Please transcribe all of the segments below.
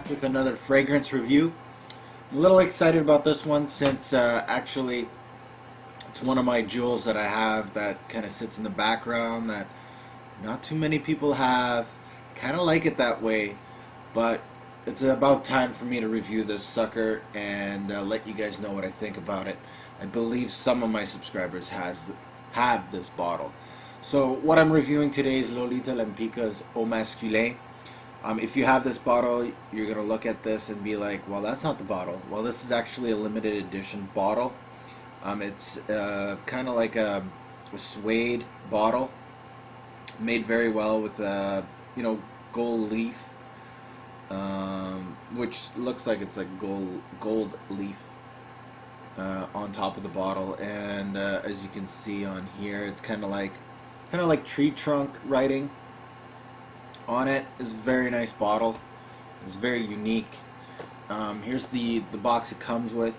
back with another fragrance review. I'm a little excited about this one since actually it's one of my jewels that I have that kind of sits in the background that not too many people have. Kind of like it that way, but it's about time for me to review this sucker and let you guys know what I think about it. I believe some of my subscribers have this bottle. So what I'm reviewing today is Lolita Lempicka's Masculin. If you have this bottle, you're going to look at this and be like, well, that's not the bottle. Well, this is actually a limited edition bottle. It's kind of like a suede bottle, made very well with gold leaf, which looks like it's like gold leaf on top of the bottle. And as you can see on here, it's kind of like tree trunk writing on it. It's a very nice bottle. It's very unique. Here's the box it comes with,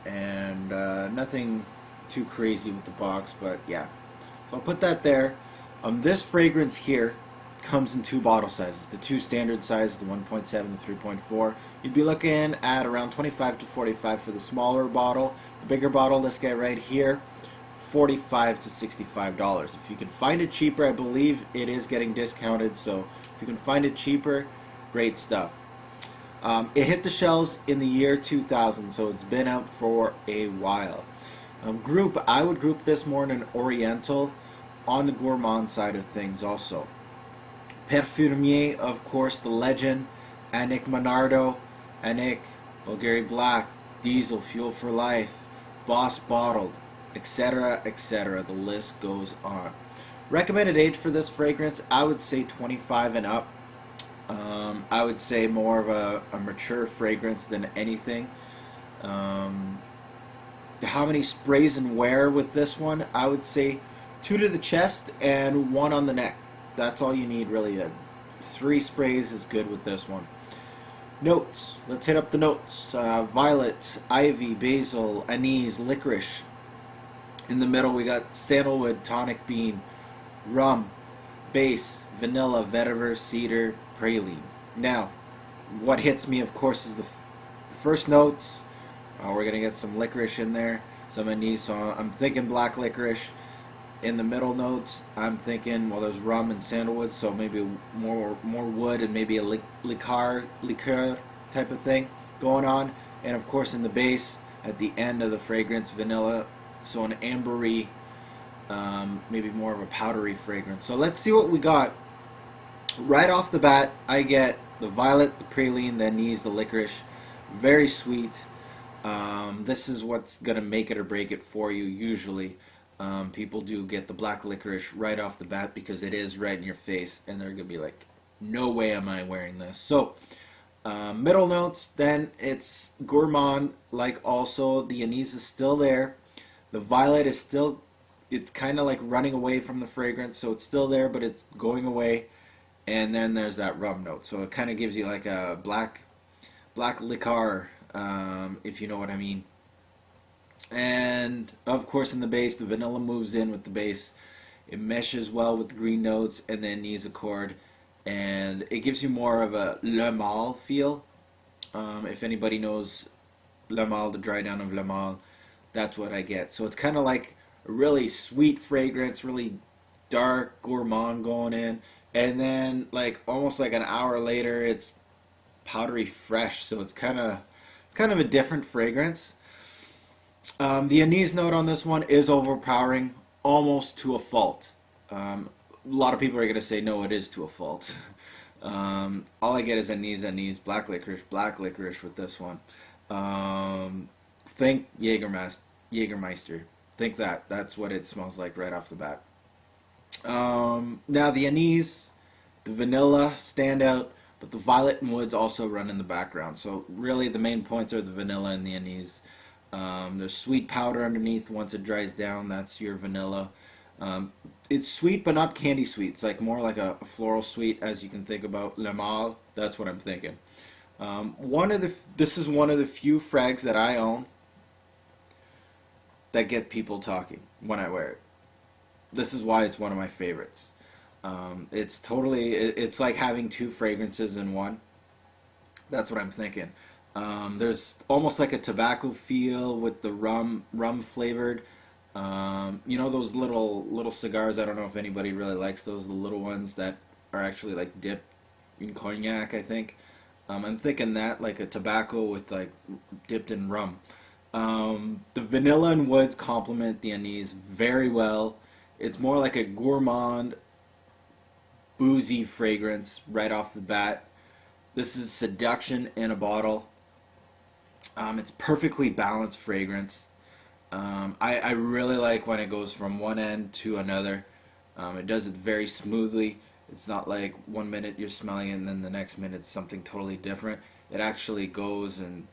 and nothing too crazy with the box, but yeah. So I'll put that there. This fragrance here comes in two bottle sizes. The two standard sizes, the 1.7, the 3.4. You'd be looking at around 25 to 45 for the smaller bottle. The bigger bottle, this guy right here, $45 to $65. If you can find it cheaper, I believe it is getting discounted, so if you can find it cheaper, great stuff. It hit the shelves in the year 2000, so it's been out for a while. I would group this more in an oriental, on the gourmand side of things also. Parfumier, of course, the legend, Annick Monardo, Annick, Bulgari Black, Diesel, Fuel for Life, Boss Bottled, etc., etc. The list goes on. Recommended age for this fragrance, I would say 25 and up. I would say more of a mature fragrance than anything. How many sprays and wear with this one? I would say 2 to the chest and 1 on the neck. That's all you need, really. 3 sprays is good with this one. Notes. Let's hit up the notes. Violet, ivy, basil, anise, licorice. In the middle, we got sandalwood, tonic bean, rum, base, vanilla, vetiver, cedar, praline. Now, what hits me, of course, is the first notes. We're going to get some licorice in there, some anise. So I'm thinking black licorice. In the middle notes, I'm thinking, well, there's rum and sandalwood, so maybe more wood and maybe a liqueur type of thing going on. And of course, in the base, at the end of the fragrance, vanilla, so an ambery, maybe more of a powdery fragrance. So let's see what we got. Right off the bat, I get the violet, the praline, the anise, the licorice. Very sweet. This is what's going to make it or break it for you usually. People do get the black licorice right off the bat because it is right in your face, and they're going to be like, no way am I wearing this. So, middle notes, then it's gourmand, like also the anise is still there. The violet is still, it's kind of like running away from the fragrance, so it's still there, but it's going away. And then there's that rum note, so it kind of gives you like a black liqueur, if you know what I mean. And of course, in the base, the vanilla moves in with the base. It meshes well with the green notes and the anise accord, and it gives you more of a Le Mal feel. If anybody knows Le Mal, the dry down of Le Mal, that's what I get. So it's kind of like a really sweet fragrance, really dark gourmand going in, and then like almost like an hour later, it's powdery fresh. So it's kind of a different fragrance. The anise note on this one is overpowering, almost to a fault. A lot of people are going to say, no, it is to a fault. All I get is anise, black licorice with this one. Think Jägermeister. Think that. That's what it smells like right off the bat. Now the anise, the vanilla stand out, but the violet and woods also run in the background. So really the main points are the vanilla and the anise. There's sweet powder underneath. Once it dries down, that's your vanilla. It's sweet, but not candy sweet. It's like more like a floral sweet, as you can think about Le Mal. That's what I'm thinking. This is one of the few frags that I own that get people talking when I wear it. This is why it's one of my favorites. It's totally, it's like having two fragrances in one. That's what I'm thinking. There's almost like a tobacco feel with the rum flavored. You know those little cigars. I don't know if anybody really likes those. The little ones that are actually like dipped in cognac. I think. I'm thinking that like a tobacco with like dipped in rum. The vanilla and woods complement the anise very well. It's more like a gourmand, boozy fragrance right off the bat. This is seduction in a bottle. It's perfectly balanced fragrance. I really like when it goes from one end to another. It does it very smoothly. It's not like 1 minute you're smelling it and then the next minute it's something totally different. It actually goes and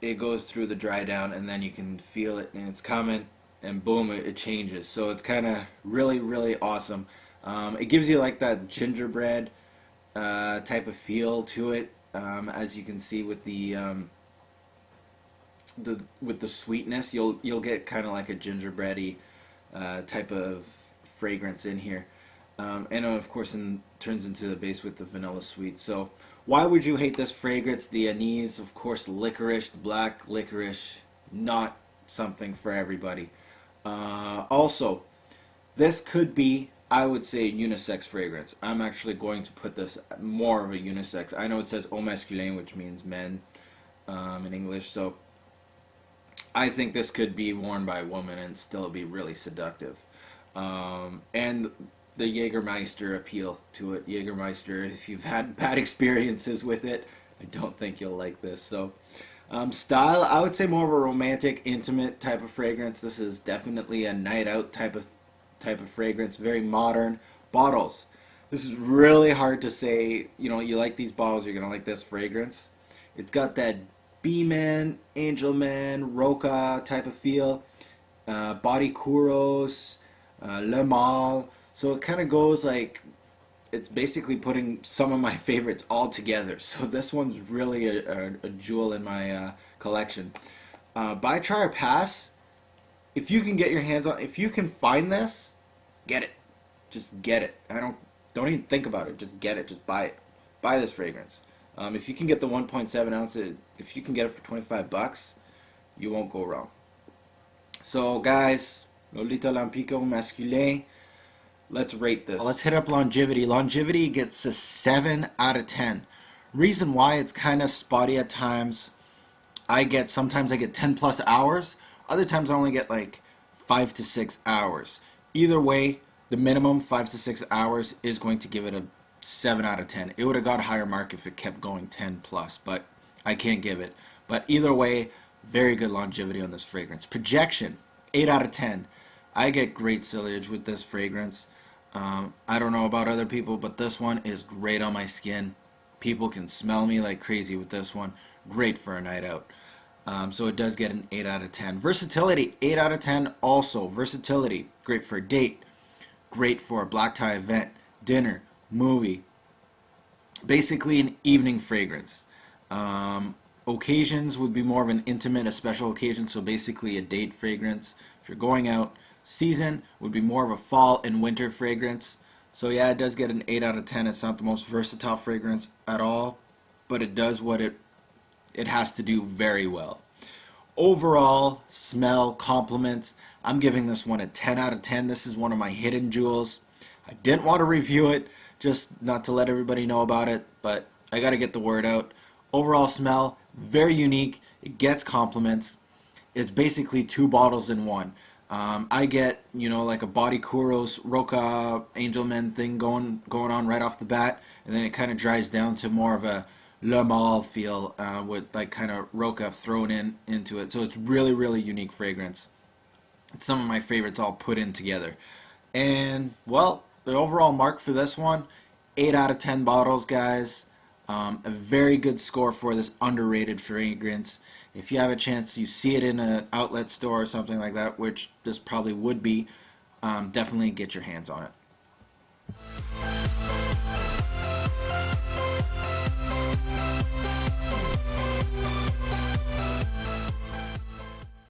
it goes through the dry down and then you can feel it and it's coming and boom, it changes. So it's kind of really, really awesome. It gives you like that gingerbread type of feel to it, as you can see with the sweetness. You'll get kind of like a gingerbready type of fragrance in here, and of course, turns into the base with the vanilla sweet. So why would you hate this fragrance? The anise, of course, licorice, the black licorice, not something for everybody. Also, this could be, I would say, a unisex fragrance. I'm actually going to put this more of a unisex. I know it says au masculin, which means men in English, so I think this could be worn by a woman and still be really seductive. And the Jägermeister appeal to it. Jägermeister, if you've had bad experiences with it, I don't think you'll like this. So, style, I would say more of a romantic, intimate type of fragrance. This is definitely a night out type of fragrance. Very modern. Bottles. This is really hard to say. You know, you like these bottles, you're gonna like this fragrance. It's got that B-Man, Angel Man, Roca type of feel. Body Kuros, Le Mal. So it kind of goes like, it's basically putting some of my favorites all together. So this one's really a jewel in my collection. Buy, try, or pass. If you can get your hands on, if you can find this, get it. Just get it. Don't even think about it. Just get it. Just buy it. Buy this fragrance. If you can get the 1.7 ounce, if you can get it for $25, you won't go wrong. So guys, Lolita Lempicka Masculin. Let's rate this. Let's hit up longevity. Longevity gets a 7 out of 10. Reason why, it's kind of spotty at times. Sometimes I get 10 plus hours. Other times I only get like 5 to 6 hours. Either way, the minimum 5 to 6 hours is going to give it a 7 out of 10. It would have got a higher mark if it kept going 10 plus, but I can't give it. But either way, very good longevity on this fragrance. Projection, 8 out of 10. I get great sillage with this fragrance. I don't know about other people, but this one is great on my skin. People can smell me like crazy with this one. Great for a night out. So it does get an 8 out of 10. Versatility, 8 out of 10 also. Versatility, great for a date. Great for a black tie event, dinner, movie. Basically an evening fragrance. Occasions would be more of an intimate, a special occasion, so basically a date fragrance. If you're going out, season would be more of a fall and winter fragrance. So yeah, it does get an 8 out of 10. It's not the most versatile fragrance at all, but it does what it has to do very well. Overall, smell, compliments, I'm giving this one a 10 out of 10. This is one of my hidden jewels. I didn't want to review it, just not to let everybody know about it, but I got to get the word out. Overall smell, very unique. It gets compliments. It's basically 2 bottles in one. I get, like a Body Kuros, Roca, Angelman thing going on right off the bat, and then it kind of dries down to more of a Le Mal feel with like kind of Roca thrown into it. So it's really, really unique fragrance. It's some of my favorites all put in together. And, well, the overall mark for this one, 8 out of 10 bottles, guys. A very good score for this underrated fragrance. If you have a chance, you see it in an outlet store or something like that, which this probably would be, definitely get your hands on it.